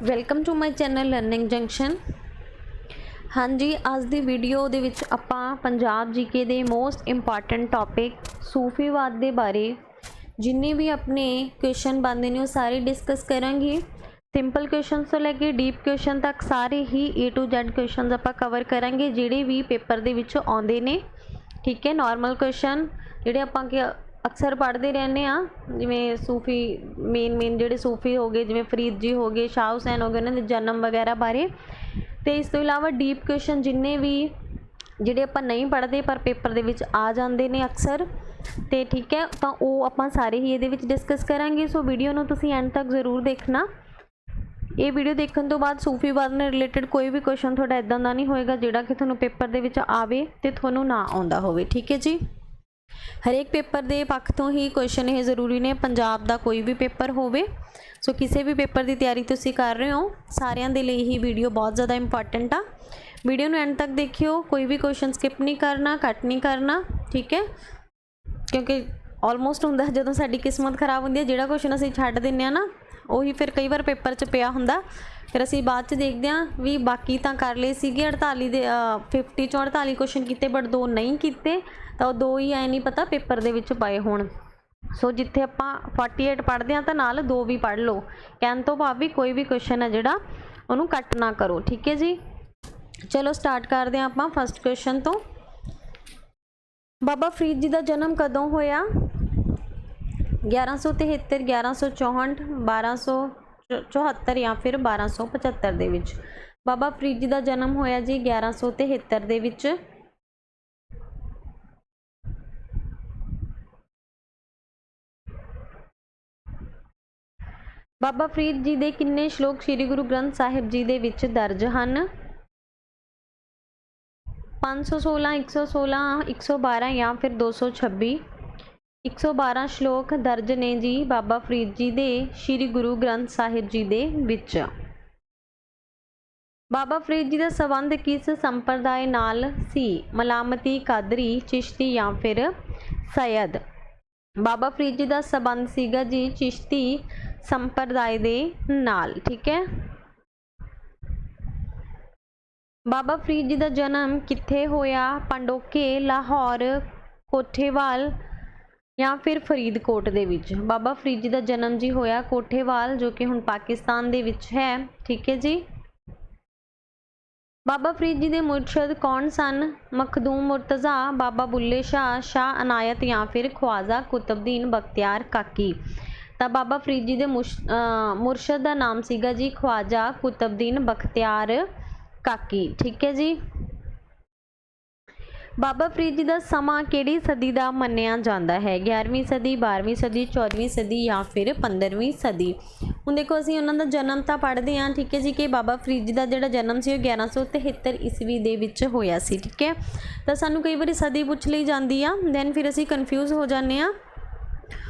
Welcome to my channel learning junction. हाँ जी, अज की वीडियो दे विच आपां पंजाब जीके दे मोस्ट इंपॉर्टेंट टॉपिक सूफीवाद के बारे जिन्ने भी अपने क्वेश्चन बनते हैं वो सारे डिस्कस करांगे। सिंपल क्वेश्चन तो लैके डीप क्वेश्चन तक सारे ही A to Z क्वेश्चन आपां कवर करांगे जिहड़े भी पेपर दे विच आउंदे ने। ठीक है, नॉर्मल क्वेश्चन जिहड़े आपां अक्सर पढ़ते रहने जिमें सूफी मेन जिहड़े सूफी हो गए, जिमें फरीद जी हो गए, शाह हुसैन हो गए, उन्होंने जन्म वगैरह बारे। तो इस तो इलावा डीप क्वेश्चन जिन्ने भी जिहड़े आपां नहीं पढ़ते पर पेपर दे विच आ जाते हैं अक्सर, तो ठीक है, तो वो आपां सारे ही ये डिस्कस करांगे। सो वीडियो नूं तुसीं एंड तक जरूर देखना। ये वीडियो देखने तो बाद सूफीवाद ने रिलेटेड कोई भी क्वेश्चन थोड़ा इदां दा नहीं होएगा जिहड़ा कि तुहानूं पेपर दे विच आवे ते तुहानूं ना आउंदा होवे। ठीक है जी, हरेक पेपर के पक्ष तो ही क्वेश्चन ये जरूरी ने, पंजाब का कोई भी पेपर होवे। सो किसी भी पेपर की तैयारी तुसी कर रहे हो, सारिਆਂ ਦੇ ਲਈ ही वीडियो बहुत ज़्यादा इंपॉर्टेंट आ। वीडियो ਨੂੰ एंड तक देखियो, कोई भी क्वेश्चन स्किप नहीं करना, कट नहीं करना। ठीक है, क्योंकि ऑलमोस्ट होंदा जदों साडी किस्मत खराब होंदी है, जिहड़ा क्वेश्चन असीं छड्ड दिंदे आ ना ਉਹੀ फिर कई बार पेपर 'ਚ ਪਿਆ ਹੁੰਦਾ, फिर असीं बाद 'ਚ देखते हैं भी बाकी तो कर लए सीगे 48 ਦੇ 50 ਚੋਂ 48 क्वेश्चन कीते बट 2 नहीं कीते, तो 2 ही आए नहीं पता पेपर दे विच पाए होण। सो जिथे आपां 48 पढ़ते हैं तो नाल 2 भी पढ़ लो, कहण तो भाव भी कोई भी क्वेश्चन है जिहड़ा उहनूं कट ना करो। ठीक है जी, चलो स्टार्ट करते हैं आपां फस्ट क्वेश्चन तो। बाबा फरीद जी का जन्म कदों होया? 1173, 1164, 1274 या फिर 1275 दे विच। बाबा फरीद जी का जन्म होया जी 1173 दे विच। बाबा फरीद जी दे किन्ने श्लोक श्री गुरु ग्रंथ साहिब जी दे विच दर्ज हन? 516, 116, 112 या फिर 226। 112 श्लोक दर्ज ने जी बाबा फरीद जी दे श्री गुरु ग्रंथ साहिब जी दे विच। बाबा फरीद जी का संबंध किस संप्रदाय नाल सी? मलामती, कादरी, चिश्ती या फिर सैयद? बाबा फरीद जी का संबंध सीगा जी चिश्ती संप्रदाय दे नाल। ठीक है, बाबा फरीद जी का जन्म कित्थे होया? पंडोके, लाहौर, कोठेवाल या फिर फरीदकोट दे विच। बाबा फरीद जी का जन्म जी होया कोठेवाल, जो कि हुण पाकिस्तान दे विच है। ठीक है जी, बाबा फरीद जी के मुर्शद कौन सन? मखदूम मुर्तज़ा, बाबा बुल्ले शाह, शाह अनायत या फिर ख्वाजा कुतुबुद्दीन बख्तियार काकी। तो बाबा फरीद जी के मुर्शद का नाम सीगा जी ख्वाजा कुतुबुद्दीन बख्तियार काकी। ठीक है जी, बाबा फरीद जी का समा किहड़ी सदी का मन्निया जाता है? 11वीं सदी, 12वीं सदी, 14वीं सदी या फिर 15वीं सदी? हुण देखो असीं उन्हां दा जन्म तां पढ़दे हां, ठीक है जी, कि बाबा फरीद जी का जिहड़ा जन्म सी 1173 ईस्वी दे विच होया सी। ठीक है, तो सानूं कई बारी सदी पुछ लई जांदी आ, दैन फिर असीं कन्फ्यूज़ हो जाने आ।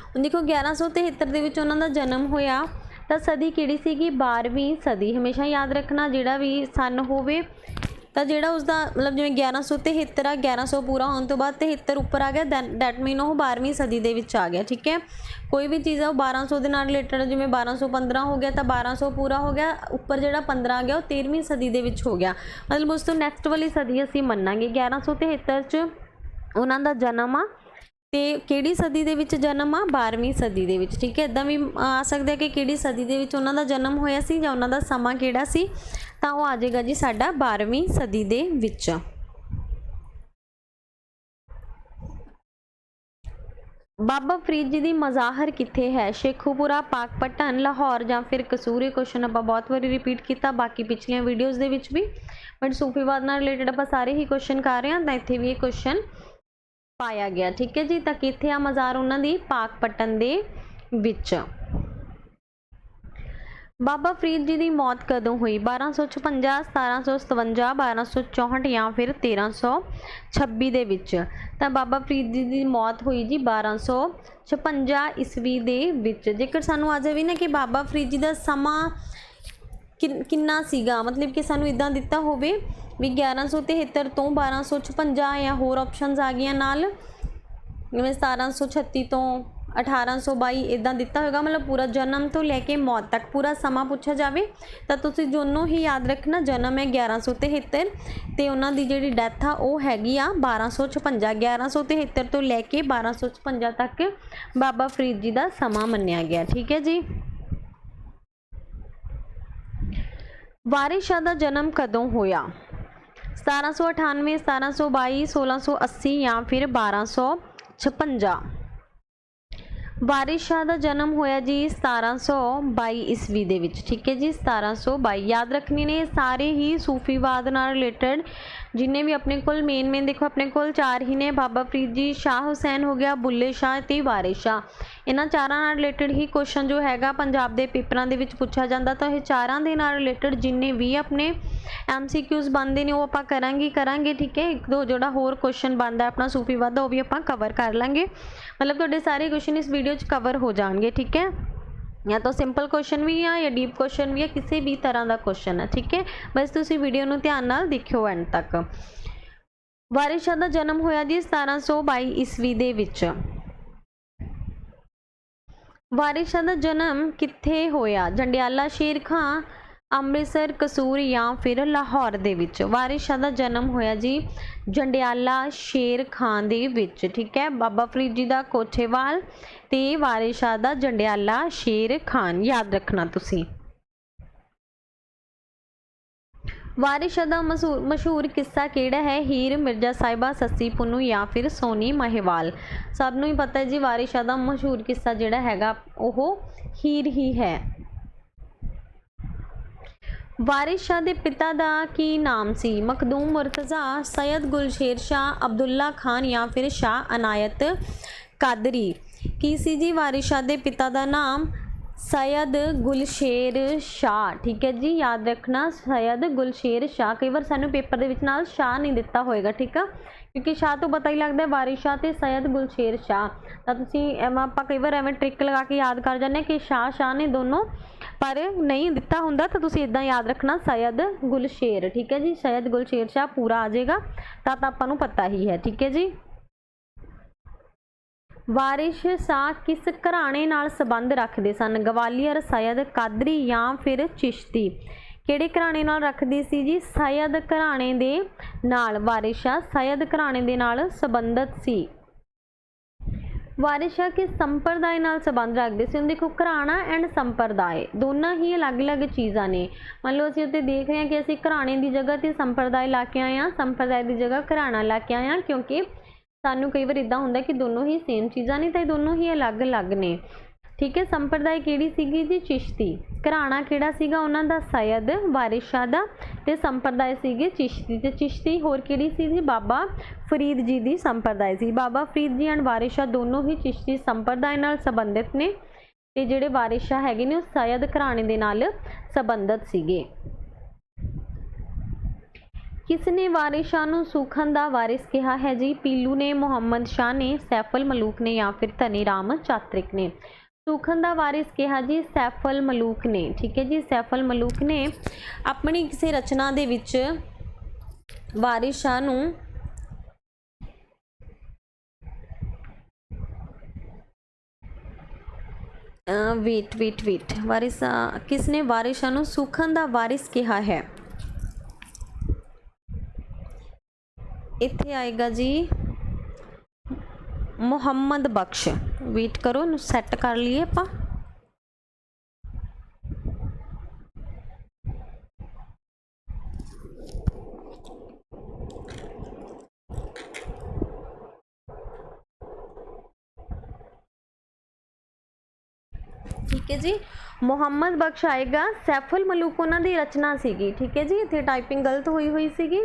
हुण देखो 1173 दे विच उन्हां दा जन्म होया, तो सदी किहड़ी सीगी? 12वीं सदी। हमेशा याद रखना जिहड़ा भी सन होवे तो जिहड़ा उसका मतलब जिवें 1173 आ, 1100 पूरा होने तो बाद 73 उपर आ गया, दैट मीन वो 12वीं सदी दे विच आ गया। ठीक है, कोई भी चीज़ है वो 1200 के नाल रिलेटेड, जिवें 1215 हो गया तो 1200 पूरा हो गया, उपर जिहड़ा 15 आ गया वो 13वीं सदी दे विच हो गया, मतलब उस तो नैक्सट वाली सदी असीं मन्नांगे। 1173 च उन्हां दा जन्म आ, ते किहड़ी सदी दे विच जन्म आ? 12वीं सदी दे विच। ठीक है, इदां भी आ सकदा है कि किहड़ी सदी दे विच उन्हां दा जन्म होया सी जां उन्हां दा समा किहड़ा सी, तां वो आ जाएगा जी साडा 12वीं सदी दे विच। बाबा फरीद जी की मज़ाहर कित्थे है? शेखूपुरा, पाकपटन, लाहौर या फिर कसूर? क्वेश्चन आप बहुत बार रिपीट किया बाकी पिछलियां वीडियोज़ दे विच भी, बट सूफीवाद नाल रिलेटेड आप सारे ही क्वेश्चन कर रहे हैं, तो इत्थे भी ये क्वेश्चन पाया गया। ठीक है जी, तो कित्थे आ मज़ार उन्हां दी? पाकपटन दे विच। बाबा फरीद जी की मौत कदों हुई? 1256, 1757, 1264 या फिर 1326 दे विच। तो बाबा फरीद जी की मौत हुई जी 1256 ईस्वी दे विच। जेकर सानू आ जाए ना कि बाबा फरीद जी का समा किन्ना सीगा, मतलब कि सानू इदां दिता होवे भी 1173 तो 1256 या होर ऑप्शनस आ गई नाल, जिवें 1736 तो 1822 इदां दिता होगा, मतलब पूरा जन्म तो लैके मौत तक पूरा समा पूछा जाए तो तुसीं दोनों ही याद रखना। जन्म है 1173 तो उन्हों की जी डैथ आ वो हैगी आ 1256। 1173 तो लैके 1256 तक बाबा फरीद जी का समा मन्निया गया। ठीक है जी। वारिस शाह का जन्म कदों होया? 1798, 1722, 1680 या फिर 1256। वारिस शाह का जन्म होया जी 1722 ईस्वी दे विच। ठीक है जी, 1722। याद रखने ने सारे ही सूफीवाद नाल रिलेटेड जिन्ने भी अपने कोल मेन देखो अपने कोल 4 ही ने, बाबा फरीद जी, शाह हुसैन हो गया, बुल्ले शाह ते वारिस शाह। इन्हां चारां नाल रिलेटेड ही क्वेश्चन जो हैगा पंजाब दे पेपरां दे विच पूछा जांदा। तो ये चारां दे नाल रिलेटेड जिन्ने भी अपने MCQs बनते हैं वो आपां करांगे। ठीक है, एक दो जोड़ा होर क्वेश्चन बनता अपना सूफीवाद वो भी आपां कवर कर लांगे, मतलब तुहाडे सारे क्वेश्चन इस वीडियो च कवर हो जाएंगे। ठीक है, या तो सिंपल क्वेश्चन भी है या डीप क्वेश्चन भी है, किसी भी तरह का क्वेश्चन है। ठीक है, बस तुसीं वीडियो नूं ध्यान नाल देखियो एंड तक। वारिस शाह का जन्म होया जी 1722 ईस्वी दे विच। वारिस शाह का जन्म कित्थे होया? जंडियाला, शेर खां, अमृतसर, कसूर या फिर लाहौर दे विच। वारिस शाह का जन्म होया जी जंडियाला, शेर खां दे विच। ठीक है, बाबा फरीद जी का कोठेवाल ते वारिस शाह का जंडियाला, शेर खान, याद रखना तुसी। वारिस शाह का मशहूर किस्सा केड़ा है? हीर, मिर्जा साहिबा, सस्सी पुन्नू या फिर सोनी महिवाल। सबनों ही पता है जी वारिस शाह का मशहूर किस्सा जिहड़ा हैगा ओह हीर ही है। वारिस शाह के पिता का की नाम सी? मखदूम मुर्तज़ा, सैयद गुलशेर शाह, अब्दुल्ला खान या फिर शाह अनायत कादरी। की सी जी वारिस शाह के पिता का नाम? सैयद गुलशेर शाह। ठीक है जी, याद रखना सैयद गुलशेर शाह। कई बार सानू पेपर दे विच नाल शाह नहीं दिता होएगा। ठीक है, क्योंकि शाह तो पता ही लगता है वारिस शाह ते सैयद गुलशेर शाह। तो तुसीं आपां कई बार एवें ट्रिक लगा के याद कर जाने कि शाह ने दोनों, पर नहीं दिता हुंदा तो तुसीं इदां याद रखना सैयद गुलशेर। ठीक है जी, सैयद गुलशेर शाह पूरा आ जाएगा तो आपां नूं पता ही है। ठीक है जी। वारिस शाह किस घराने नाल संबंध रखते सन? गवालियर, सैयद, कादरी या फिर चिश्ती। किहड़े घराने नाल रखदी सी जी? सैयद घराने दे नाल। वारिस शाह सैयद घराने दे नाल संबंधित सी। वारिस शाह किस संप्रदाय नाल संबंध रखते सी? देखो घराना एंड संप्रदाय दोनों ही अलग अलग चीज़ां ने। मान लो असीं उत्ते देख रहे हैं कि असीं घराने की जगह ते संप्रदाय ला के आए, संप्रदाय की जगह घराना ला के आए, क्योंकि सानू कई बार इदां हुंदा कि दोनों ही सेम चीज़ां ने तो दोनों ही अलग अलग ने। ठीक है, संप्रदाय किहड़ी सीगी जी? चिश्ती। घराना किहड़ा सीगा उन्हां दा? सैयद वारिस शाह दा। ते संप्रदाय सीगे चिश्ती। ते चिश्ती होर किहड़ी सी जी? बाबा फरीद जी दी संप्रदाय सी। बाबा फरीद जी एंड वारिस शाह दोनों ही चिश्ती संप्रदाय नाल संबंधित ने ते जिहड़े वारिस शाह हैगे ने सैयद घराने दे नाल संबंधित सीगे। किसने वारिस शाह नूं सुखन दा वारिस कहा है जी? पीलू ने, मुहम्मद शाह ने, सैफल मलूक ने या फिर धनी राम चात्रिक ने। सुखन दा वारिस कहा जी सैफल मलूक ने। ठीक है जी, सैफल मलूक ने अपनी किसी रचना दे विच वारिस शाह नूं वेट वारिस किसने वारिस शाह नूं सुखन दा वारिस कहा है? इत्थे आएगा जी मुहम्मद बख्श। वेट करो, सैट कर लिए आपां। ठीक है जी, मुहम्मद बख्श आएगा। सैफुल मलूक उन्होंने रचना सीगी। ठीक है जी, इत्थे टाइपिंग गलत हुई सीगी।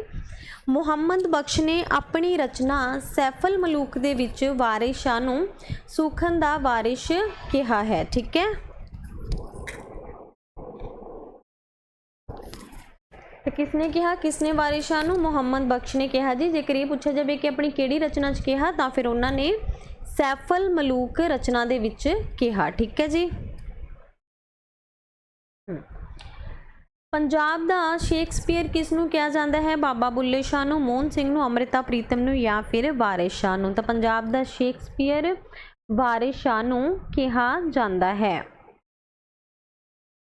मुहम्मद बख्श ने अपनी रचना सैफुल मलूक दे विच वारिस शाह नूं सुखन दा वारिस कहा है। ठीक है, तो किसने कहा? किसने वारिस शाह नूं? मुहम्मद बख्श ने कहा जी। जेकर ये पूछा जाए कि अपनी किहड़ी रचना च कहा तो फिर उन्होंने सैफुल मलूक रचना दे विच कहा। ठीक है जी। पंजाब दा शेक्सपीयर किसनूं कहा जाता है? बाबा बुल्ले शाह नूं, मोहन सिंह नूं, अमृता प्रीतम नूं या फिर वारिस शाह नूं। तो पंजाब दा शेक्सपीयर ਵਾਰਿਸ ਸ਼ਾਹ ਨੂੰ ਕਿਹਾ ਜਾਂਦਾ ਹੈ।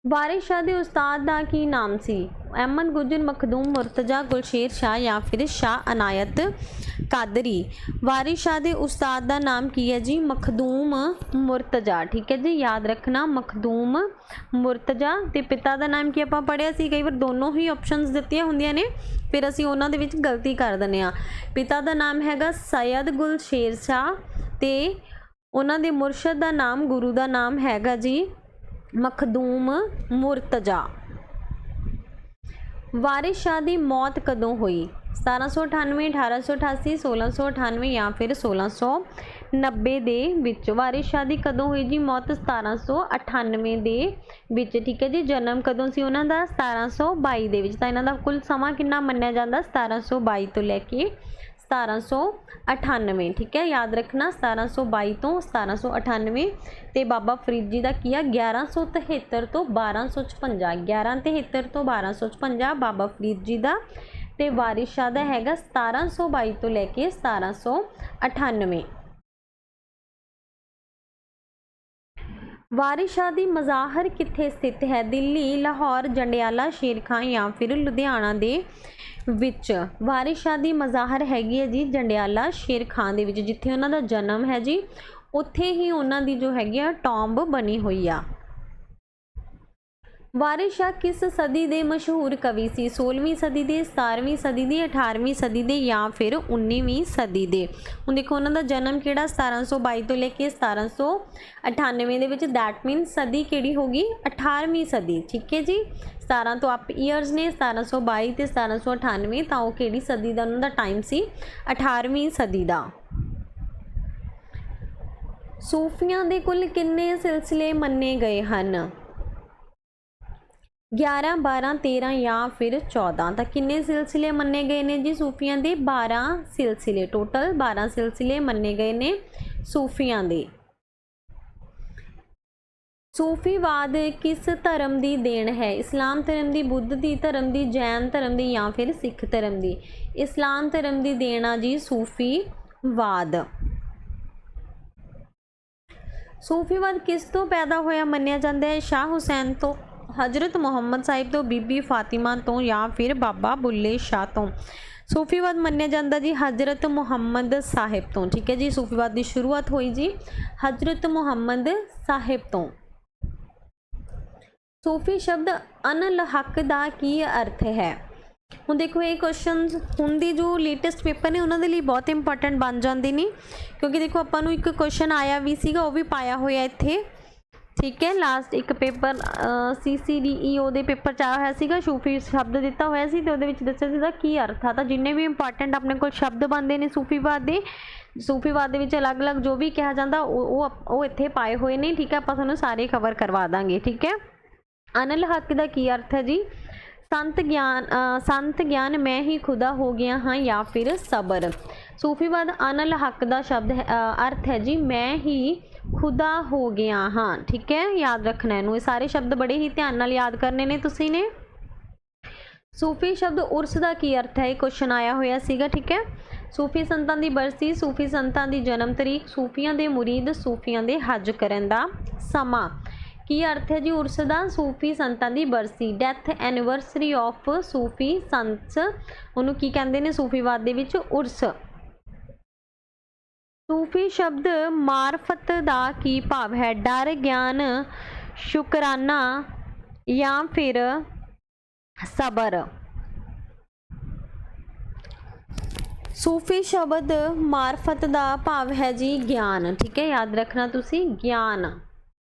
ਵਾਰਿਸ ਸ਼ਾਹ ਦੇ ਉਸਤਾਦ ਦਾ ਕੀ ਨਾਮ ਸੀ? ਅਹਿਮਦ ਗੁਜਰ, ਮਖਦੂਮ, ਮੁਰਤਜ਼ਾ, ਗੁਲਸ਼ੇਰ ਸ਼ਾਹ ਜਾਂ ਫਿਰ ਸ਼ਾਹ ਅਨਾਇਤ ਕਾਦਰੀ। ਵਾਰਿਸ ਸ਼ਾਹ ਦੇ ਉਸਤਾਦ ਦਾ ਨਾਮ ਕੀ ਹੈ ਜੀ? ਮਖਦੂਮ ਮੁਰਤਜ਼ਾ। ਠੀਕ ਹੈ ਜੀ, ਯਾਦ ਰੱਖਣਾ ਮਖਦੂਮ ਮੁਰਤਜ਼ਾ। ਤੇ ਪਿਤਾ ਦਾ ਨਾਮ ਕੀ ਆਪਾਂ ਪੜ੍ਹਿਆ ਸੀ? ਕਈ ਵਾਰ ਦੋਨੋਂ ਹੀ ਆਪਸ਼ਨਸ ਦਿੱਤੀਆਂ ਹੁੰਦੀਆਂ ਨੇ, ਫਿਰ ਅਸੀਂ ਉਹਨਾਂ ਦੇ ਵਿੱਚ ਗਲਤੀ ਕਰ ਦਿੰਦੇ ਹਾਂ। ਪਿਤਾ ਦਾ ਨਾਮ ਹੈਗਾ ਸੈयद ਗੁਲਸ਼ੇਰ ਸ਼ਾਹ ਤੇ ਉਹਨਾਂ ਦੇ ਮੁਰਸ਼ਦ ਦਾ ਨਾਮ, ਗੁਰੂ ਦਾ ਨਾਮ ਹੈਗਾ ਜੀ ਮਖਦੂਮ ਮੁਰਤਜ਼ਾ। ਵਾਰਿਸ ਸ਼ਾਹ ਦੀ ਮੌਤ ਕਦੋਂ ਹੋਈ? 1798, 1888, 1698 ਜਾਂ ਫਿਰ 1690 ਦੇ ਵਿੱਚ। ਵਾਰਿਸ ਸ਼ਾਹ ਦੀ ਕਦੋਂ ਹੋਈ ਜੀ ਮੌਤ? 1798 ਦੇ ਵਿੱਚ। ਠੀਕ ਹੈ ਜੀ, ਜਨਮ ਕਦੋਂ ਸੀ ਉਹਨਾਂ ਦਾ? 1722 ਦੇ ਵਿੱਚ। ਤਾਂ ਇਹਨਾਂ ਦਾ ਕੁੱਲ ਸਮਾਂ ਕਿੰਨਾ ਮੰਨਿਆ ਜਾਂਦਾ? 1722 ਤੋਂ ਲੈ ਕੇ 1798। ਠੀਕ ਹੈ, ਯਾਦ ਰੱਖਣਾ 1722 ਤੋਂ 1798। ਤੇ ਬਾਬਾ ਫਰੀਦ ਜੀ ਦਾ ਕੀ ਆ? 1173 ਤੋਂ 1256। 1173 ਤੋਂ 1256 ਬਾਬਾ ਫਰੀਦ ਜੀ ਦਾ। ਤੇ ਵਾਰਿਸ ਸ਼ਾਹ ਦਾ ਹੈਗਾ 1722 ਤੋਂ ਲੈ ਕੇ 1798। ਵਾਰਿਸ ਸ਼ਾਹ ਦੀ ਮਜ਼ਾਹਰ ਕਿੱਥੇ ਸਥਿਤ ਹੈ? ਦਿੱਲੀ, ਲਾਹੌਰ, ਜੰਡਿਆਲਾ, ਸ਼ੇਰ ਖਾਂ ਜਾਂ ਫਿਰ ਲੁਧਿਆਣਾ ਦੇ ਵਿੱਚ। ਵਾਰਿਸ ਸ਼ਾਹ ਦੀ ਮਜ਼ਾਹਰ ਹੈਗੀ ਹੈ ਜੀ ਜੰਡਿਆਲਾ, ਸ਼ੇਰ ਖਾਂ ਦੇ ਵਿੱਚ, ਜਿੱਥੇ ਉਹਨਾਂ ਦਾ ਜਨਮ ਹੈ ਜੀ। ਉੱਥੇ ਹੀ ਉਹਨਾਂ ਦੀ ਜੋ ਹੈਗੀ ਆ ਟੌਂਬ ਬਣੀ ਹੋਈ ਆ। ਵਾਰਿਸ ਸ਼ਾਹ ਕਿਸ ਸਦੀ ਦੇ ਮਸ਼ਹੂਰ ਕਵੀ ਸੀ? 16ਵੀਂ ਸਦੀ ਦੇ, 17ਵੀਂ ਸਦੀ ਦੇ, 18ਵੀਂ ਸਦੀ ਦੇ ਜਾਂ ਫਿਰ 19ਵੀਂ ਸਦੀ ਦੇ। ਹੁਣ ਦੇਖੋ ਉਹਨਾਂ ਦਾ ਜਨਮ ਕਿਹੜਾ? 1722 ਤੋਂ ਲੈ ਕੇ 1798 ਦੇ ਵਿੱਚ। ਦੈਟ ਮੀਨ ਸਦੀ ਕਿਹੜੀ ਹੋ ਗਈ? 18ਵੀਂ ਸਦੀ। ਠੀਕ ਹੈ ਜੀ, 17 ਤੋਂ ਅਪ ਈਅਰਸ ਨੇ, 1722 ਤੇ 1798, ਤਾਂ ਉਹ ਕਿਹੜੀ ਸਦੀ ਦਾ ਉਹਨਾਂ ਦਾ ਟਾਈਮ ਸੀ? 18ਵੀਂ ਸਦੀ ਦਾ। ਸੂਫੀਆਂ ਦੇ ਕੁੱਲ ਕਿੰਨੇ ਸਿਲਸਿਲੇ ਮੰਨੇ ਗਏ ਹਨ? 11, 12, 13 ਜਾਂ ਫਿਰ 14। ਤਾਂ ਕਿੰਨੇ ਸਿਲਸਿਲੇ ਮੰਨੇ ਗਏ ਨੇ ਜੀ ਸੂਫੀਆਂ ਦੇ? 12 ਸਿਲਸਿਲੇ। ਟੋਟਲ 12 ਸਿਲਸਿਲੇ ਮੰਨੇ ਗਏ ਨੇ ਸੂਫੀਆਂ ਦੇ। ਸੂਫੀਵਾਦ ਕਿਸ ਧਰਮ ਦੀ ਦੇਣ ਹੈ? ਇਸਲਾਮ ਧਰਮ ਦੀ, ਬੁੱਧ ਦੀ ਧਰਮ ਦੀ, ਜੈਨ ਧਰਮ ਦੀ ਜਾਂ ਫਿਰ ਸਿੱਖ ਧਰਮ ਦੀ? ਇਸਲਾਮ ਧਰਮ ਦੀ ਦੇਣ ਆ ਜੀ ਸੂਫੀਵਾਦ। ਸੂਫੀਵਾਦ ਕਿਸ ਤੋਂ ਪੈਦਾ ਹੋਇਆ ਮੰਨਿਆ ਜਾਂਦਾ ਹੈ? ਸ਼ਾਹ ਹੁਸੈਨ ਤੋਂ, ਹਜ਼ਰਤ ਮੁਹੰਮਦ ਸਾਹਿਬ ਤੋਂ, ਬੀਬੀ ਫਾਤਿਮਾ ਤੋਂ ਜਾਂ ਫਿਰ ਬਾਬਾ ਬੁੱਲੇ ਸ਼ਾਹ ਤੋਂ? ਸੂਫੀਵਾਦ ਮੰਨਿਆ ਜਾਂਦਾ ਜੀ ਹਜ਼ਰਤ ਮੁਹੰਮਦ ਸਾਹਿਬ ਤੋਂ। ਠੀਕ ਹੈ ਜੀ, ਸੂਫੀਵਾਦ ਦੀ ਸ਼ੁਰੂਆਤ ਹੋਈ ਜੀ ਹਜ਼ਰਤ ਮੁਹੰਮਦ ਸਾਹਿਬ ਤੋਂ। ਸੂਫੀ ਸ਼ਬਦ ਅਨਲ ਹੱਕ ਦਾ ਕੀ ਅਰਥ ਹੈ? ਹੁਣ ਦੇਖੋ ਇਹ ਕੁਐਸਚਨਸ ਹੁਣ ਦੀ ਜੋ ਲੇਟੈਸਟ ਪੇਪਰ ਨੇ ਉਹਨਾਂ ਦੇ ਲਈ ਬਹੁਤ ਇੰਪੋਰਟੈਂਟ ਬਣ ਜਾਂਦੇ ਨੇ, ਕਿਉਂਕਿ ਦੇਖੋ ਆਪਾਂ ਨੂੰ ਇੱਕ ਕੁਐਸਚਨ ਆਇਆ ਵੀ ਸੀਗਾ, ਉਹ ਵੀ ਪਾਇਆ ਹੋਇਆ ਇੱਥੇ। ਠੀਕ ਹੈ, ਲਾਸਟ ਇੱਕ ਪੇਪਰ CCDEO ਦੇ ਪੇਪਰ 'ਚ ਆਇਆ ਹੋਇਆ ਸੀਗਾ, ਸੂਫੀ ਸ਼ਬਦ ਦਿੱਤਾ ਹੋਇਆ ਸੀ ਤੇ ਉਹਦੇ ਵਿੱਚ ਦੱਸਿਆ ਸੀਗਾ ਕੀ ਅਰਥ ਆ। ਤਾਂ ਜਿੰਨੇ ਵੀ ਇੰਪੋਰਟੈਂਟ ਆਪਣੇ ਕੋਲ ਸ਼ਬਦ ਬਣਦੇ ਨੇ ਸੂਫੀਵਾਦ ਦੇ ਵਿੱਚ ਅਲੱਗ-ਅਲੱਗ ਜੋ ਵੀ ਕਿਹਾ ਜਾਂਦਾ ਉਹ ਇੱਥੇ ਪਾਏ ਹੋਏ ਨੇ। ਠੀਕ ਹੈ, ਆਪਾਂ ਤੁਹਾਨੂੰ ਸਾਰੇ ਕਵਰ ਕਰਵਾ ਦਾਂਗੇ। ਠੀਕ ਹੈ, ਅਨਲ ਹੱਕ ਦਾ ਕੀ ਅਰਥ ਹੈ ਜੀ? ਸੰਤ ਗਿਆਨ ਮੈਂ ਹੀ ਖੁਦਾ ਹੋ ਗਿਆ ਹਾਂ ਜਾਂ ਫਿਰ ਸਬਰ। ਸੂਫੀਵਾਦ ਅਨਲ ਹੱਕ ਦਾ ਸ਼ਬਦ ਅਰਥ ਹੈ ਜੀ ਮੈਂ ਹੀ ਖੁਦਾ ਹੋ ਗਿਆ ਹਾਂ। ਠੀਕ ਹੈ, ਯਾਦ ਰੱਖਣਾ ਇਹਨੂੰ, ਇਹ ਸਾਰੇ ਸ਼ਬਦ ਬੜੇ ਹੀ ਧਿਆਨ ਨਾਲ ਯਾਦ ਕਰਨੇ ਨੇ ਤੁਸੀਂ ਨੇ। ਸੂਫੀ ਸ਼ਬਦ ਉਰਸ ਦਾ ਕੀ ਅਰਥ ਹੈ? ਇਹ ਕੁਐਸਚਨ ਆਇਆ ਹੋਇਆ ਸੀਗਾ। ਠੀਕ ਹੈ, ਸੂਫੀ ਸੰਤਾਂ ਦੀ ਬਰਸੀ, ਸੂਫੀ ਸੰਤਾਂ ਦੀ ਜਨਮ ਤਰੀਕ, ਸੂਫੀਆਂ ਦੇ ਮੁਰੀਦ, ਸੂਫੀਆਂ ਦੇ ਹੱਜ ਕਰਨ ਦਾ ਸਮਾਂ। ਕੀ ਅਰਥ ਹੈ ਜੀ ਉਰਸ ਦਾ? ਸੂਫੀ ਸੰਤਾਂ ਦੀ ਬਰਸੀ, ਡੈਥ ਐਨੀਵਰਸਰੀ ਆਫ ਸੂਫੀ ਸੰਤਸ, ਉਹਨੂੰ ਕੀ ਕਹਿੰਦੇ ਨੇ ਸੂਫੀਵਾਦ ਦੇ ਵਿੱਚ? ਉਰਸ। ਸੂਫੀ ਸ਼ਬਦ ਮਾਰਫਤ ਦਾ ਕੀ ਭਾਵ ਹੈ? ਡਰ, ਗਿਆਨ, ਸ਼ੁਕਰਾਨਾ ਜਾਂ ਫਿਰ ਸਬਰ। ਸੂਫੀ ਸ਼ਬਦ ਮਾਰਫਤ ਦਾ ਭਾਵ ਹੈ ਜੀ ਗਿਆਨ। ਠੀਕ ਹੈ, ਯਾਦ ਰੱਖਣਾ ਤੁਸੀਂ, ਗਿਆਨ,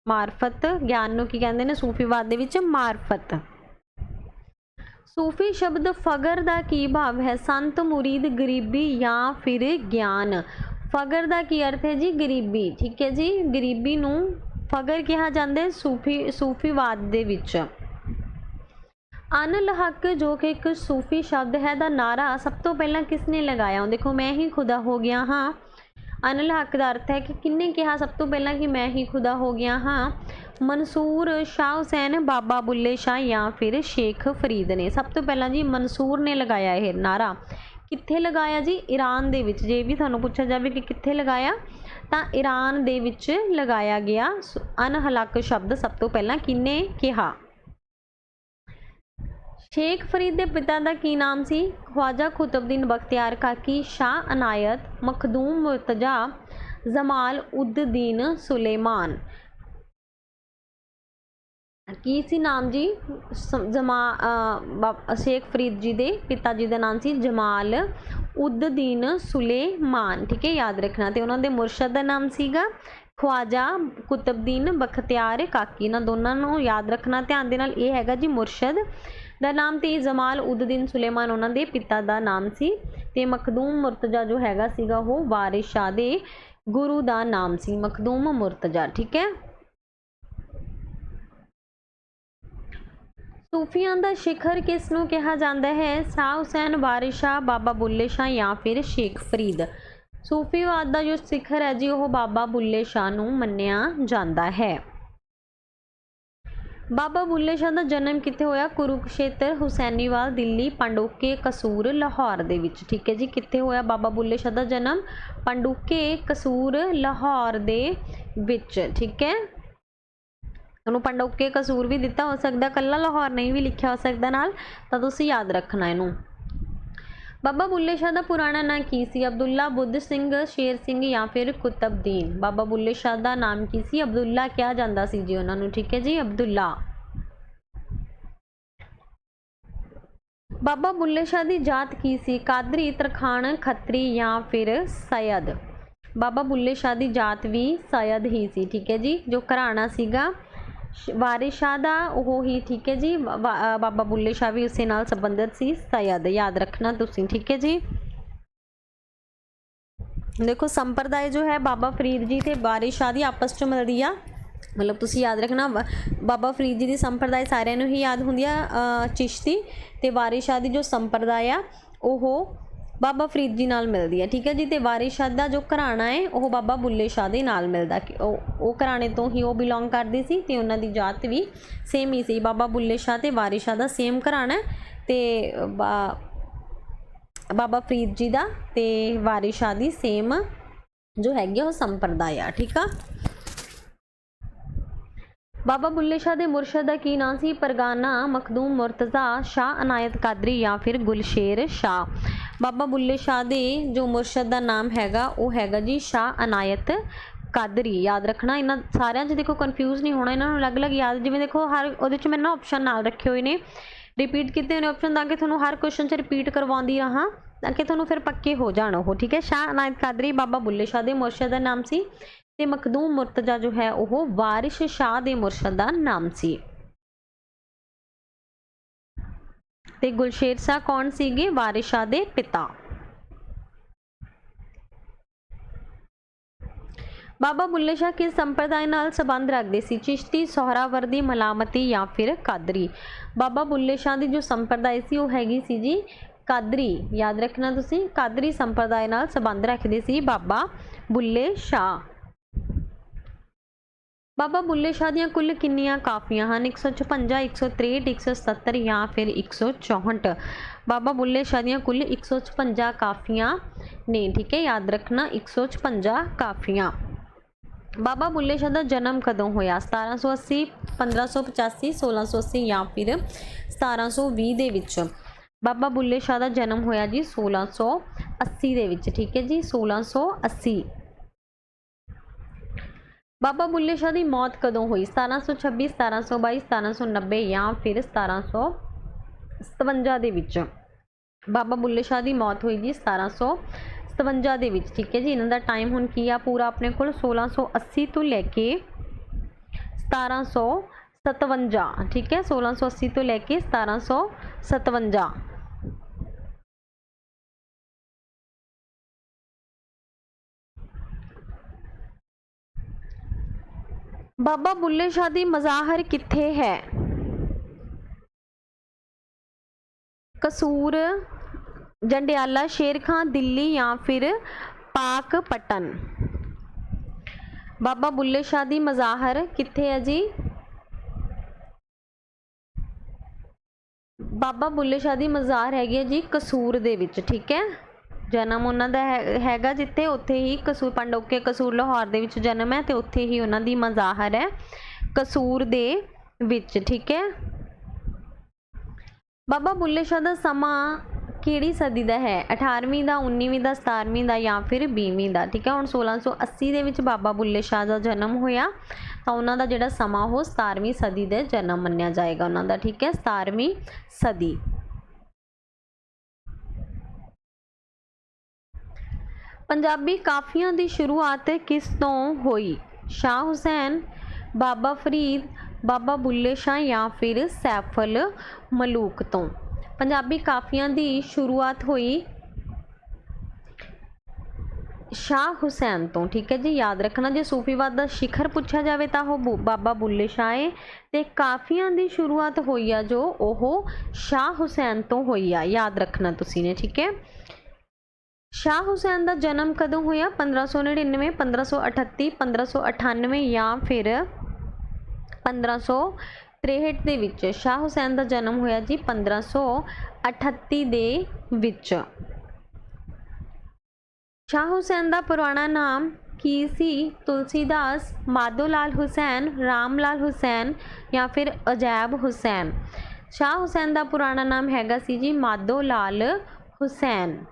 ਮਾਰਫਤ। ਗਿਆਨ ਨੂੰ ਕੀ ਕਹਿੰਦੇ ਨੇ ਸੂਫੀਵਾਦ ਦੇ ਵਿੱਚ? ਮਾਰਫਤ। ਸੂਫੀ ਸ਼ਬਦ ਫਗਰ ਦਾ ਕੀ ਭਾਵ ਹੈ? ਸੰਤ, ਮੁਰੀਦ, ਗਰੀਬੀ ਜਾਂ ਫਿਰ ਗਿਆਨ। ਫਗਰ ਦਾ ਕੀ ਅਰਥ ਹੈ ਜੀ? ਗਰੀਬੀ। ਠੀਕ ਹੈ ਜੀ, ਗਰੀਬੀ ਨੂੰ ਫਗਰ ਕਿਹਾ ਜਾਂਦਾ ਹੈ ਸੂਫੀਵਾਦ ਦੇ ਵਿੱਚ। ਅਨਲ ਹੱਕ ਜੋ ਕਿ ਇੱਕ ਸੂਫੀ ਸ਼ਬਦ ਹੈ ਦਾ ਨਾਰਾ ਸਭ ਤੋਂ ਪਹਿਲਾਂ ਕਿਸ ਨੇ ਲਗਾਇਆ? ਦੇਖੋ ਮੈਂ ਹੀ ਖੁਦਾ ਹੋ ਗਿਆ ਹਾਂ, ਅਨਲ ਹੱਕ ਦਾ ਅਰਥ ਹੈ ਕਿ ਕਿਹਨੇ ਕਿਹਾ ਸਭ ਤੋਂ ਪਹਿਲਾਂ ਕਿ ਮੈਂ ਹੀ ਖੁਦਾ ਹੋ ਗਿਆ ਹਾਂ? ਮਨਸੂਰ, ਸ਼ਾਹ ਹੁਸੈਨ, ਬਾਬਾ ਬੁੱਲੇ ਸ਼ਾਹ ਜਾਂ ਫਿਰ ਸ਼ੇਖ ਫਰੀਦ ਨੇ। ਸਭ ਤੋਂ ਪਹਿਲਾਂ ਜੀ ਮਨਸੂਰ ਨੇ ਲਗਾਇਆ ਇਹ ਨਾਰਾ। ਕਿੱਥੇ ਲਗਾਇਆ ਜੀ? ਈਰਾਨ ਦੇ ਵਿੱਚ। ਜੇ ਵੀ ਤੁਹਾਨੂੰ ਪੁੱਛਿਆ ਜਾਵੇ ਕਿ ਕਿੱਥੇ ਲਗਾਇਆ, ਤਾਂ ईरान ਦੇ ਵਿੱਚ ਲਗਾਇਆ ਗਿਆ। ਅਨਹਲਕ ਸ਼ਬਦ ਸਭ ਤੋਂ ਪਹਿਲਾਂ ਕਿਹਨੇ ਕਿਹਾ? शेख फरीद के पिता का की नाम सी? ख्वाजा कुतुबुद्दीन बख्तियार काकी, शाह अनायत, मखदूम मुर्तजा, जमाल उद-दीन सुलेमान। की सी नाम जी? शेख फरीद जी के पिता जी का नाम सी जमाल उद-दीन सुलेमान। ठीक है, याद रखना। तो उन्होंने मुर्शद का नाम सीगा ख्वाजा कुतुबुद्दीन बख्तियार काकी। इन्होंने दोनों को याद रखना ध्यान दे नाल। ये हैगा जी मुर्शद ਦਾ ਨਾਮ ਤੇ जमाल उद-दीन सुलेमान ਉਹਨਾਂ ਦੇ ਪਿਤਾ ਦਾ ਨਾਮ ਸੀ ਤੇ ਮਖਦੂਮ ਮੁਰਤਜ਼ਾ ਜੋ ਹੈਗਾ ਸੀਗਾ ਉਹ ਵਾਰਿਸ ਸ਼ਾਹ ਦੇ ਗੁਰੂ ਦਾ ਨਾਮ ਸੀ, ਮਖਦੂਮ ਮੁਰਤਜ਼ਾ। ਠੀਕ ਹੈ। सूफियां ਦਾ शिखर किस ਨੂੰ ਕਿਹਾ ਜਾਂਦਾ ਹੈ? शाह हुसैन, वारिस शाह, बाबा बुल्ले शाह या फिर शेख फरीद। सूफीवाद ਦਾ जो शिखर है जी ਉਹ बाबा बुल्ले शाह ਨੂੰ ਮੰਨਿਆ ਜਾਂਦਾ ਹੈ। बाबा बुल्ले शाह का जन्म कित्थे होया? कुरुक्षेत्र, हुसैनीवाल, दिल्ली, पंडोके, कसूर, लाहौर दे विच। ठीक है जी, कित्थे होया बाबा बुल्ले शाह का जन्म? पंडोके, कसूर, लाहौर दे विच। ठीक है, तुहानूं पंडोके कसूर भी दिता हो सकता, कल्ला लाहौर नहीं भी लिखा हो सकता नाल, तां तुसीं याद रखना इहनूं। बाबा बुल्ले शाह का पुराना नाम की सी? अब्दुल्ला, बुद्ध सिंह, शेर सिंह या फिर कुतुबुद्दीन। बाबा बुल्ले शाह का नाम की सी? अब्दुल्ला कहा जाता सी जी उन्होंने। ठीक है जी, अब्दुल्ला। बाबा बुल्ले शाह की जात की सी? कादरी, तरखान, खत्री या फिर सैयद। बाबा बुल्ले शाह की जात भी सैयद ही सी। ठीक है जी, जो घराना सीगा वारिस शाह दा वो ही। ठीक है जी, बाबा बुल्ले शाह भी उस नाल संबंधित सी, सैयद। याद रखना तुसीं। ठीक है जी, देखो संप्रदाय जो है बाबा फरीद जी ते वारिस शाह दी आपस च मिलदी आ। मतलब तुसीं याद रखना बाबा फरीद जी की संप्रदाय सारिਆਂ ਨੂੰ ही याद ਹੁੰਦੀ ਆ चिश्ती, ते वारिस शाह की जो संप्रदाय आ वो बाबा फरीद जी नाल मिलती है। ठीक है जी, तो वारिस शाह का जो घराना है वह बाबा बुल्ले शाह के नाल मिलता, वो घराने तो ही वो बिलोंग करते सी ते उन्हां दी जात भी सेम ही सी। बाबा बुल्ले शाह ते वारिस शाह का सेम घराना ते बाबा फरीद जी का ते वारिस शाह की सेम जो हैगी वो संप्रदाय आ। ठीक है। बाबा बुल्ले शाह के मुर्शद का की नाम सी? परगाना, मखदूम मुर्तज़ा, शाह अनायत कादरी या फिर गुलशेर शाह। बाबा बुल्ले शाह के जो मुर्शद का नाम हैगा वो हैगा जी शाह अनायत कादरी। याद रखना, इन्हां सारिਆਂ 'ਚ देखो कन्फ्यूज़ नहीं होना, इन्होंने अलग अलग याद, जिवें देखो हर ਉਹਦੇ 'ਚ मैंने ऑप्शन नाल रखे हुए ने, रिपीट किए हुए ऑप्शन, ताकि थोड़ा हर क्वेश्चन 'ਚ रिपीट करवाती रहा, ताकि थोड़ा फिर पक्के हो जाण वो। ठीक है, शाह अनायत कादरी बाबा बुल्ले शाह के मुर्शद का नाम सी ते मखदूम मुर्तज़ा जो है वह वारिस शाह के मुर्शद का नाम सी। ते गुलशेर शाह कौन सीगे? वारिस शाह के पिता। बाबा बुल्ले शाह किस संप्रदाय नाल संबंध रखते सी? चिश्ती, सोहरावर्दी, मलामती या फिर कादरी। बाबा बुल्ले शाह की जो संप्रदाय सी वो हैगी सी जी कादरी। याद रखना तुसीं, कादरी संप्रदाय नाल संबंध रखते सी बाबा बुल्ले शाह। बाबा बुल्ले शाह दियां कुल किन्नियां काफियां हैं? 156, 163, 177 या फिर 164। बाबा बुल्ले शाह दियां कुल 156 काफियां ने। ठीक है, याद रखना 156 काफियां। बाबा बुल्ले शाह का जन्म कदों होया? 1780, 1585, 1680 या फिर 1720 दे विच। बाबा बुल्ले शाह का जन्म होया जी 1680 दे विच। ठीक है जी, 1680। बाबा बुल्ले शाह की मौत कदों हुई? 1726, 1722, 1790 या फिर 1757 दे विच। बाबा बुल्ले शाह की मौत हुई जी 1757 दे विच। ठीक है जी, इन्हों का टाइम हुण की आ पूरा अपने को 1680 तो लैके 1757। ठीक है, 1680 तो लैके 1757। बाबा बुल्ले शाह की मज़ाहर कित्थे है? कसूर, जंडियाला, शेर खां, दिल्ली या फिर पाकपटन। बाबा बुल्ले शाह की मज़ाहर कित्थे है जी? बाबा बुल्ले शाह की मज़ार हैगी है जी कसूर दे विच। ठीक है, जन्म उन्हां दा हैगा जिथे, उत्थे ही कसूर पंडोके कसूर लाहौर दे विच जन्म है, तो उत्थे ही उन्हां दी मज़ाहर है कसूर दे विच। ठीक है। बाबा बुल्ले शाह दा समा किहड़ी सदी दा है? 18वीं दा, 19वीं दा, 17वीं दा या फिर 20वीं दा। ठीक है। हुण 1680 दे विच बाबा बुल्ले शाह दा जन्म होया, तो उन्हां दा जिहड़ा समा वो 17वीं सदी दे जन्म मन्निया जाएगा उन्हां दा। ठीक है। 17वीं सदी। पंजाबी काफियां दी शुरुआत किस तो हुई? शाह हुसैन, बाबा फरीद, बाबा बुल्ले शाह या फिर सैफुल मलूक तो। पंजाबी काफियां दी शुरुआत हुई शाह हुसैन तो। ठीक है जी, याद रखना। जे सूफीवाद का शिखर पूछा जाए तो वह बाबा बुल्ले शाह है, तो काफियां दी शुरुआत हुई है जो ओह शाह हुसैन तो हुई है, याद रखना तुसी ने। ठीक है। शाह हुसैन का जन्म कदों होया? 1599, 1538, 1598 या फिर 1563 दे विच। शाह हुसैन का जन्म होया जी 1538 दे विच। शाह हुसैन का पुराना नाम की सी? तुलसीदास, माधोलाल हुसैन, रामलाल हुसैन या फिर अजैब हुसैन। शाह हुसैन का पुराना नाम हैगा सी जी माधोलाल हुसैन।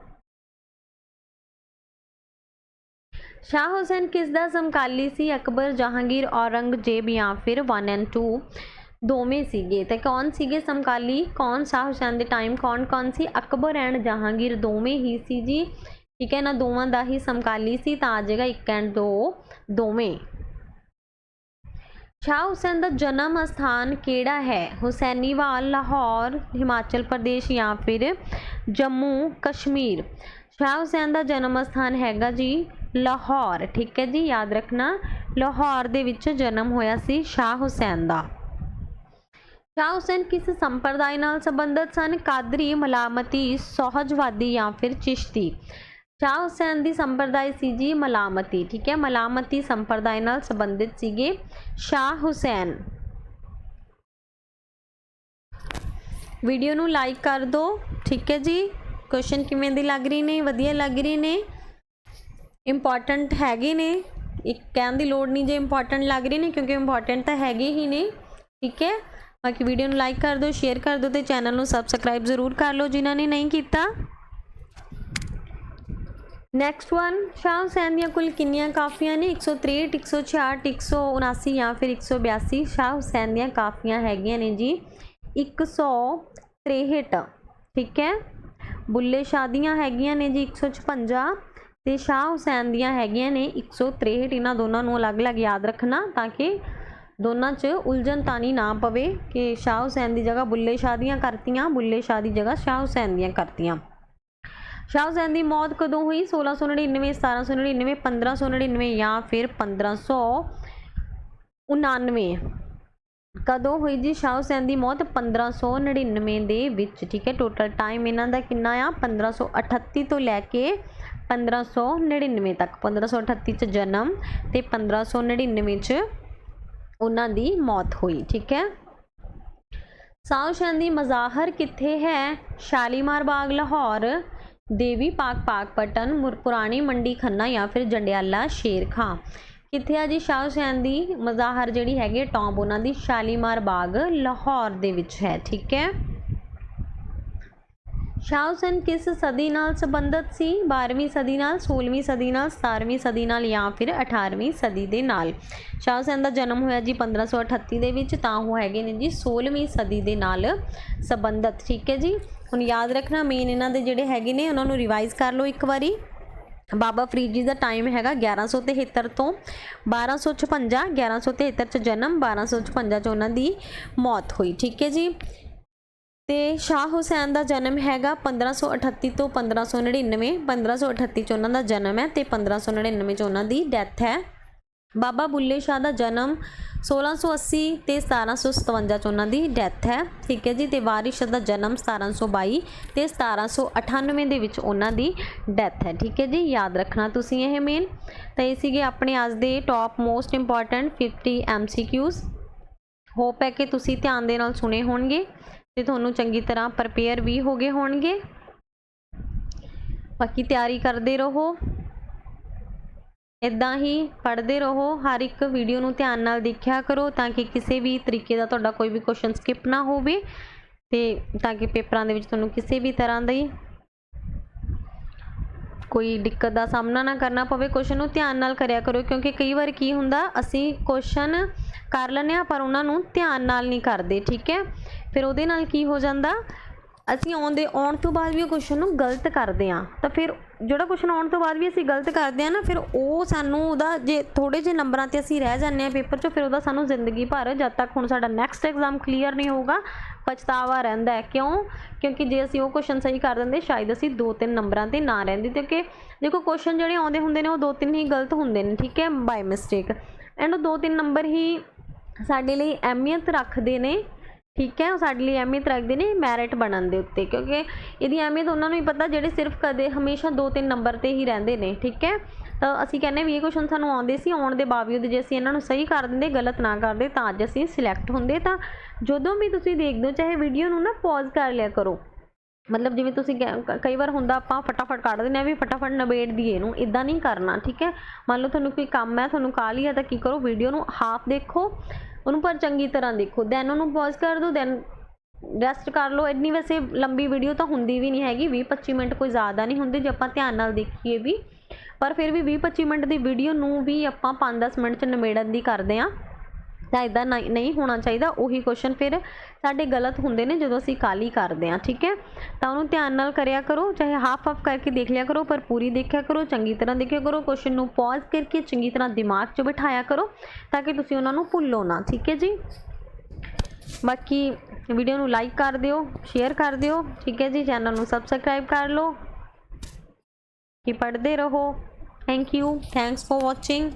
शाह हुसैन किस दा समकाली सी? अकबर, जहांगीर, औरंगजेब या फिर 1 और 2 दोवें सीगे। तो कौन सीगे समकाली? कौन शाह हुसैन दे टाइम कौन कौन सी? अकबर एंड जहांगीर दोवें ही सी जी। ठीक है ना, दोवां दा ही समकाली सी, तो आ जाएगा 1 और 2 दोवें। शाह हुसैन का जन्म स्थान केड़ा है? हुसैनीवाल, लाहौर, हिमाचल प्रदेश या फिर जम्मू कश्मीर। शाह हुसैन का जन्म स्थान हैगा जी लाहौर। ठीक है जी, याद रखना। लाहौर दे विच जन्म होया सी शाह हुसैन दा। शाह हुसैन किस संप्रदाय नाल संबंधित सन? कादरी, मलामती, सोहजवादी या फिर चिश्ती। शाह हुसैन दी संप्रदाय सी जी मलामती। ठीक है। मलामती संप्रदाय नाल संबंधित सीगे शाह हुसैन। वीडियो नू लाइक कर दो। ठीक है जी। क्वेश्चन किवें दी लग रही ने? वधिया लग रही ने, इंपॉर्टेंट हैगे ने, एक कहने की लोड़ नहीं जे इंपॉर्टेंट लग रही ने, क्योंकि इंपॉर्टेंट तो हैगे ही ने। ठीक है। बाकी वीडियो नू लाइक कर दो, शेयर कर दो, तो चैनल नू सबसक्राइब जरूर कर लो जिन्होंने नहीं किया। नैक्सट वन, शाह हुसैन दियां कुल किन्नियां काफियां ने? 163, 166, 179 या फिर 182। शाह हुसैन दियां काफियां हैगियां ने जी 163। ठीक है। बुल्ले शाह दियां हैगियां ने जी 156, तो शाह हुसैन दियां हैगियां ने 163। इन्हां दोनों नू अलग अलग याद रखना ताकि दोनों च उलझन तानी ना पवे कि शाह हुसैन की जगह बुल्ले शाह दियां करतियां, बुल्ले शाह की जगह शाह हुसैन दियां करतियां। शाह हुसैन की मौत कदों हुई? 1699, 1799, 1599 या फिर 1599। कदों हुई जी शाह हुसैन की मौत? 1599 दे विच। ठीक है। टोटल टाइम इन्हां दा किन्ना आ? 1538 तो लैके 1599 तक। 1538 च जन्म ते 1599 च उन्हां दी मौत हुई। ठीक है। शाह हुसैन की मज़ाहर कित्थे है? शालीमार बाग लाहौर, देवी पाक पाकपटन, पुरानी मंडी खन्ना या फिर जंडियाला शेर खां। कित्थे है जी शाह हुसैन की मज़ाहर जिहड़ी हैगी टॉप उन्हां दी? शालीमार बाग लाहौर दे विच है। ठीक है। शाह हुसैन किस सदी नाल संबंधित सी? 12वीं सदी नाल, 16वीं सदी नाल, 17वीं सदी नाल या फिर 18वीं सदी दे नाल। शाह हुसैन का जन्म होया जी 1538 दे विच, तां वो हैगे ने जी 16वीं सदी दे नाल संबंधित। ठीक है जी। हुण याद रखना मेन इन्हां दे जिहड़े हैगे ने उन्हां नूं रिवाइज कर लो एक बारी। बाबा फरीद जी का टाइम हैगा 1173 तो 1256, 1173 च जन्म, 1256 च उन्हां दी मौत हुई। ठीक है जी। तो शाह हुसैन का जन्म हैगा 1538 तो 1599। 1538 च उन्हां दा जन्म है, तो 1599 च उन्हां दी डैथ है। बाबा बुल्ले शाह का जन्म 1680 तो 1757 च उन्हां दी डैथ है। ठीक है जी। तो वारिस का जन्म 1722 तो 1798 दे विच उन्हां दी डैथ है। ठीक है जी। याद रखना तुसीं ये मेन। तो ये सीगे अपने अज दे top most important 50 MCQs। Hope है कि तुसीं ध्यान दे नाल सुने होणगे ते तुहानूं चंगी तरह प्रपेयर भी हो गए होणगे। बाकी तैयारी करते रहो, इदां ही पढ़ते रहो, हर एक वीडियो नूं ध्यान नाल देखिया करो ताकि किसी भी तरीके का तुहाडा कोई भी क्वेश्चन स्किप ना होवे ते ताकि पेपरां दे विच तुहानूं किसी भी तरह दी कोई दिक्कत का सामना ना करना पवे। क्वेश्चन नूं ध्यान नाल करिया करो क्योंकि कई बार की हुंदा असीं क्वेश्चन कर लैंदे आ पर उन्हां नूं ध्यान नाल नहीं करते, ठीक है। फिर उहदे नाल की हो जांदा असीं आउण तो बाद भी क्वेश्चन नूं गलत करते हैं, तो फिर जोड़ा क्वेश्चन आउण तो बाद भी असीं गलत करते हैं ना, फिर वो सानूं उहदा जे थोड़े जे नंबरां ते असीं रह जांदे हैं पेपर 'चों, फिर उहदा सानूं जिंदगी भर जद तक हुण साडा नैक्सट एग्जाम क्लीयर नहीं होगा पछतावा रहिंदा है। क्यों? क्योंकि जे असीं वो क्वेश्चन सही कर दिंदे शायद असीं 2-3 नंबरां ते ना रहिंदे, क्योंकि देखो क्वेश्चन जिहड़े आउंदे हुंदे ने वो 2-3 ही गलत हुंदे ने, ठीक है, बाय मिसटेक, एंड 2-3 नंबर ही साडे लई अहमियत रखदे ने, ठीक है, साडे लई अहमियत रखते हैं मैरिट बनन दे उत्ते, क्योंकि इहदी अहमियत उन्होंने ही पता जिहड़े सिर्फ कदे हमेशा 2-3 नंबर ते ही रहिंदे ने, ठीक है। तो असीं कहने भी ये क्वेश्चन सानूं आउंदे सी, आउण दे बावजूद जे असीं इन्हां नूं सही कर दिंदे गलत ना करदे तां अज असीं सिलैक्ट हुंदे। तां जदों भी तुसीं देखदे हो चाहे वीडियो नूं ना पॉज कर लिया करो, मतलब जिवें तुसीं कई बार हुंदा आपां फटाफट कढ दिंदे आ भी फटाफट नबेड़ दईए इहनूं, इदां नहीं करना, ठीक है। मान लो तुहानूं कोई काम है, तुहानूं काहली है, तां की करो वीडियो नूं हाफ देखो, उन्होंने पर चंगी तरह देखो, दैन उन्होंने पॉज कर दो, दैन रैसट कर लो। इन्नी वैसे लंबी वीडियो तो होंदी भी नहीं हैगी, 20-25 मिनट कोई ज़्यादा नहीं होंगे जो आप ध्यान नाल देखिए भी, पर फिर भी 20-25 मिनट की वीडियो नूं भी आप 5-10 मिनट च निबेड़न की करते हैं, तो इदा नहीं होना चाहिए। उही क्वेश्चन फिर साडे गलत होंदे ने जदों असीं काहली करते हैं, ठीक है। तो उन्होंने ध्यान नाल करिया करो, चाहे हाफ करके देख लिया करो पर पूरी देखिया करो, चंगी तरह देखिया करो, क्वेश्चन नूं पॉज करके चंगी तरह दिमाग 'च बिठाया करो ताकि तुसीं उन्हां नूं भुल्लो ना, ठीक है जी। बाकी वीडियो नूं लाइक कर दिओ, शेयर कर दिओ, ठीक है जी। चैनल नूं सबसक्राइब कर लो कि पढ़ते रहो। Thank you, thanks for watching.